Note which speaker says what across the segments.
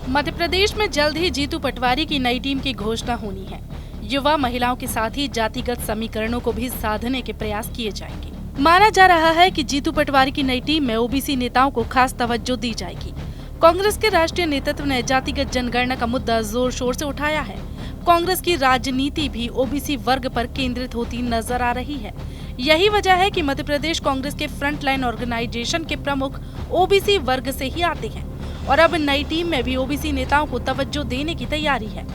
Speaker 1: मध्य प्रदेश में जल्द ही जीतू पटवारी की नई टीम की घोषणा होनी है। युवा महिलाओं के साथ ही जातिगत समीकरणों को भी साधने के प्रयास किए जाएंगे। माना जा रहा है कि जीतू पटवारी की नई टीम में ओबीसी नेताओं को खास तवज्जो दी जाएगी। कांग्रेस के राष्ट्रीय नेतृत्व ने जातिगत जनगणना का मुद्दा जोर शोर से उठाया है। कांग्रेस की राजनीति भी ओबीसी वर्ग पर केंद्रित होती नजर आ रही है। यही वजह है कि मध्य प्रदेश कांग्रेस के फ्रंटलाइन ऑर्गेनाइजेशन के प्रमुख ओबीसी वर्ग से ही आते हैं और अब नई टीम में भी ओबीसी नेताओं को तवज्जो देने की तैयारी है।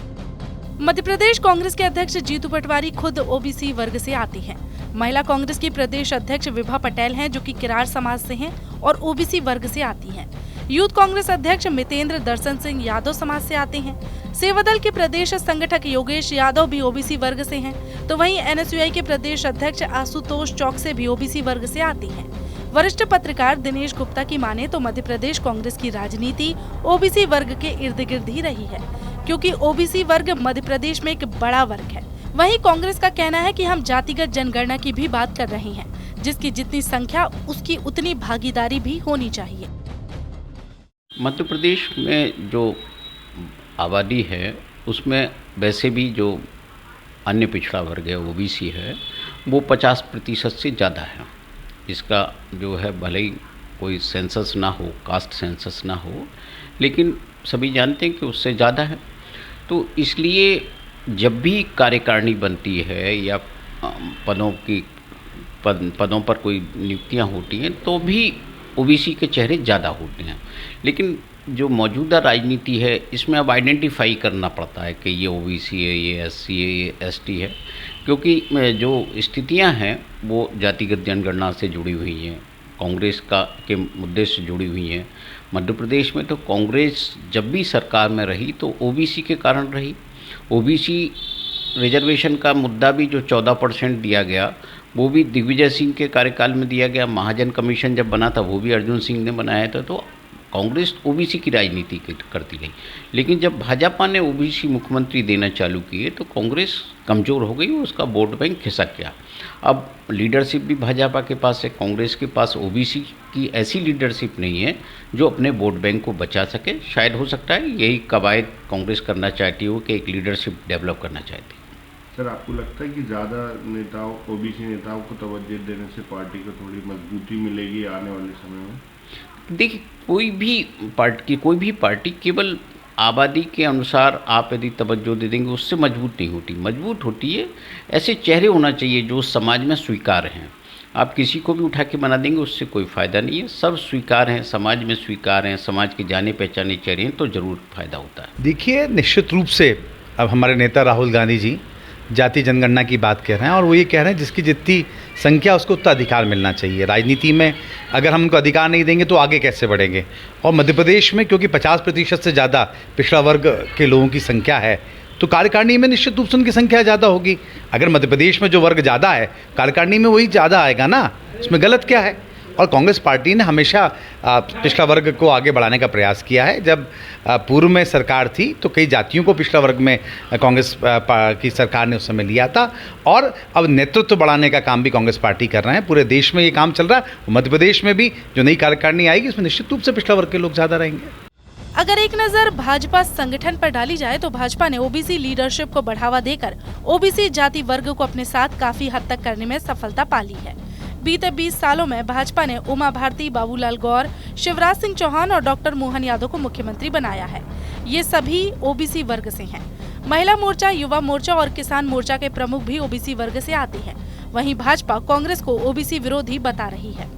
Speaker 1: मध्य प्रदेश कांग्रेस के अध्यक्ष जीतू पटवारी खुद ओबीसी वर्ग से आते हैं। महिला कांग्रेस की प्रदेश अध्यक्ष विभा पटेल हैं, जो कि किरार समाज से हैं और ओबीसी वर्ग से आती हैं। यूथ कांग्रेस अध्यक्ष मितेंद्र दर्शन सिंह यादव समाज से आते हैं। सेवादल के प्रदेश संगठक योगेश यादव भी ओबीसी वर्ग से हैं, तो वहीं एनएसयूआई के प्रदेश अध्यक्ष आशुतोष चौकसे भी ओबीसी वर्ग से आते हैं। वरिष्ठ पत्रकार दिनेश गुप्ता की माने तो मध्य प्रदेश कांग्रेस की राजनीति ओबीसी वर्ग के इर्द गिर्द ही रही है, क्योंकि ओबीसी वर्ग मध्य प्रदेश में एक बड़ा वर्ग है। वहीं कांग्रेस का कहना है कि हम जातिगत जनगणना की भी बात कर रहे हैं, जिसकी जितनी संख्या उसकी उतनी भागीदारी भी होनी चाहिए।
Speaker 2: मध्य प्रदेश में जो आबादी है उसमें वैसे भी जो अन्य पिछड़ा वर्ग है ओबीसी है वो 50% से ज़्यादा है। इसका जो है भले ही कोई सेंसस ना हो, कास्ट सेंसस ना हो, लेकिन सभी जानते हैं कि उससे ज़्यादा है। तो इसलिए जब भी कार्यकारिणी बनती है या पदों पर कोई नियुक्तियां होती हैं तो भी ओबीसी के चेहरे ज़्यादा होते हैं। लेकिन जो मौजूदा राजनीति है इसमें अब आइडेंटिफाई करना पड़ता है कि ये ओबीसी है, ये एससी है, ये एसटी है, क्योंकि जो स्थितियां हैं वो जातिगत जनगणना से जुड़ी हुई हैं, कांग्रेस के मुद्दे से जुड़ी हुई हैं। मध्य प्रदेश में तो कांग्रेस जब भी सरकार में रही तो ओबीसी के कारण रही। ओबीसी रिजर्वेशन का मुद्दा भी जो 14% दिया गया वो भी दिग्विजय सिंह के कार्यकाल में दिया गया। महाजन कमीशन जब बना था वो भी अर्जुन सिंह ने बनाया था। तो कांग्रेस ओबीसी की राजनीति करती रही, लेकिन जब भाजपा ने ओबीसी मुख्यमंत्री देना चालू किए तो कांग्रेस कमज़ोर हो गई, उसका वोट बैंक खिसक गया। अब लीडरशिप भी भाजपा के पास है, कांग्रेस के पास ओबीसी की ऐसी लीडरशिप नहीं है जो अपने वोट बैंक को बचा सके। शायद हो सकता है यही कवायद कांग्रेस करना चाहती हो कि एक लीडरशिप डेवलप करना चाहती है।
Speaker 3: सर, आपको लगता है कि ज़्यादा नेताओं ओबीसी नेताओं को तवज्जो देने से पार्टी को थोड़ी मजबूती मिलेगी आने वाले समय में?
Speaker 2: देखिए, कोई भी पार्टी केवल आबादी के अनुसार आप यदि तवज्जो दे देंगे उससे मजबूत नहीं होती। मजबूत होती है ऐसे चेहरे होना चाहिए जो समाज में स्वीकार हैं। आप किसी को भी उठा के बना देंगे उससे कोई फ़ायदा नहीं है। सब स्वीकार हैं, समाज में स्वीकार हैं, समाज के जाने पहचाने चेहरे हैं, तो ज़रूर फायदा होता है।
Speaker 4: देखिए, निश्चित रूप से अब हमारे नेता राहुल गांधी जी जाति जनगणना की बात कह रहे हैं और वो ये कह रहे हैं जिसकी जितनी संख्या उसको उतना अधिकार मिलना चाहिए। राजनीति में अगर हम उनको अधिकार नहीं देंगे तो आगे कैसे बढ़ेंगे। और मध्य प्रदेश में क्योंकि 50% से ज़्यादा पिछड़ा वर्ग के लोगों की संख्या है तो कार्यकारिणी में निश्चित रूप से उनकी संख्या ज़्यादा होगी। अगर मध्य प्रदेश में जो वर्ग ज़्यादा है कार्यकारिणी में वही ज़्यादा आएगा ना, इसमें गलत क्या है। और कांग्रेस पार्टी ने हमेशा पिछड़ा वर्ग को आगे बढ़ाने का प्रयास किया है। जब पूर्व में सरकार थी तो कई जातियों को पिछड़ा वर्ग में कांग्रेस की सरकार ने उस समय लिया था और अब नेतृत्व बढ़ाने का काम भी कांग्रेस पार्टी कर रहे हैं। पूरे देश में ये काम चल रहा है। मध्य प्रदेश में भी जो नई कार्यकारिणी आएगी उसमें निश्चित रूप से पिछड़ा वर्ग के लोग ज़्यादा रहेंगे।
Speaker 1: अगर एक नजर भाजपा संगठन पर डाली जाए तो भाजपा ने ओबीसी लीडरशिप को बढ़ावा देकर ओबीसी जाति वर्ग को अपने साथ काफी हद तक करने में सफलता पा ली है। बीते 20 सालों में भाजपा ने उमा भारती, बाबूलाल गौर, शिवराज सिंह चौहान और डॉक्टर मोहन यादव को मुख्यमंत्री बनाया है। ये सभी ओबीसी वर्ग से हैं। महिला मोर्चा, युवा मोर्चा और किसान मोर्चा के प्रमुख भी ओबीसी वर्ग से आते हैं। वहीं भाजपा कांग्रेस को ओबीसी विरोधी बता रही है।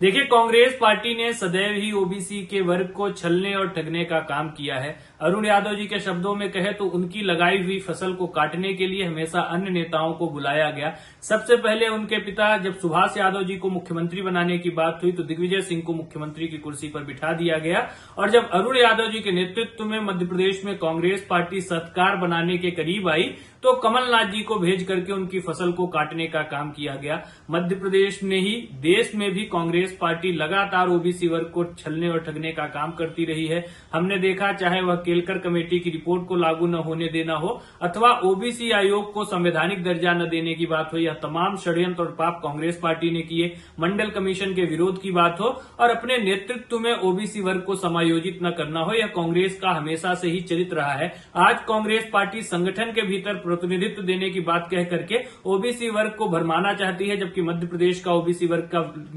Speaker 5: देखिए, कांग्रेस पार्टी ने सदैव ही ओबीसी के वर्ग को छलने और ठगने का काम किया है। अरुण यादव जी के शब्दों में कहे तो उनकी लगाई हुई फसल को काटने के लिए हमेशा अन्य नेताओं को बुलाया गया। सबसे पहले उनके पिता जब सुभाष यादव जी को मुख्यमंत्री बनाने की बात हुई तो दिग्विजय सिंह को मुख्यमंत्री की कुर्सी पर बिठा दिया गया और जब अरुण यादव जी के नेतृत्व में मध्य प्रदेश में कांग्रेस पार्टी सरकार बनाने के करीब आई तो कमलनाथ जी को भेज करके उनकी फसल को काटने का काम किया गया। मध्य प्रदेश ने ही देश में भी कांग्रेस कांग्रेस पार्टी लगातार ओबीसी वर्ग को छलने और ठगने का काम करती रही है। हमने देखा, चाहे वह केलकर कमेटी की रिपोर्ट को लागू न होने देना हो अथवा ओबीसी आयोग को संवैधानिक दर्जा न देने की बात हो, यह तमाम षड्यंत्र और पाप कांग्रेस पार्टी ने किए। मंडल कमीशन के विरोध की बात हो और अपने नेतृत्व में ओबीसी वर्ग को समायोजित न करना हो, यह कांग्रेस का हमेशा से ही चरित्र रहा है। आज कांग्रेस पार्टी संगठन के भीतर प्रतिनिधित्व देने की बात कह करके ओबीसी वर्ग को भरमाना चाहती है, जबकि मध्य प्रदेश का ओबीसी वर्ग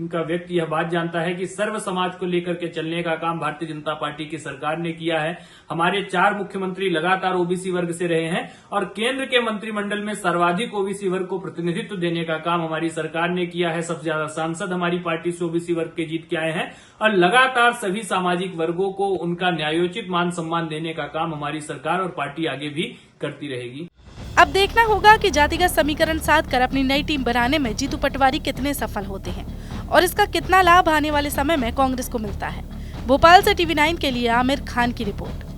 Speaker 5: का व्यक्ति यह बात जानता है कि सर्व समाज को लेकर के चलने का काम भारतीय जनता पार्टी की सरकार ने किया है। हमारे 4 मुख्यमंत्री लगातार ओबीसी वर्ग से रहे हैं और केंद्र के मंत्रिमंडल में सर्वाधिक ओबीसी वर्ग को प्रतिनिधित्व देने का काम हमारी सरकार ने किया है। सबसे ज्यादा सांसद हमारी पार्टी से ओबीसी वर्ग के जीत के आए हैं और लगातार सभी सामाजिक वर्गों को उनका न्यायोचित मान सम्मान देने का काम हमारी सरकार और पार्टी आगे भी करती रहेगी।
Speaker 1: अब देखना होगा कि जातिगत समीकरण साध कर अपनी नई टीम बनाने में जीतू पटवारी कितने सफल होते हैं और इसका कितना लाभ आने वाले समय में कांग्रेस को मिलता है। भोपाल से TV9 के लिए आमिर खान की रिपोर्ट।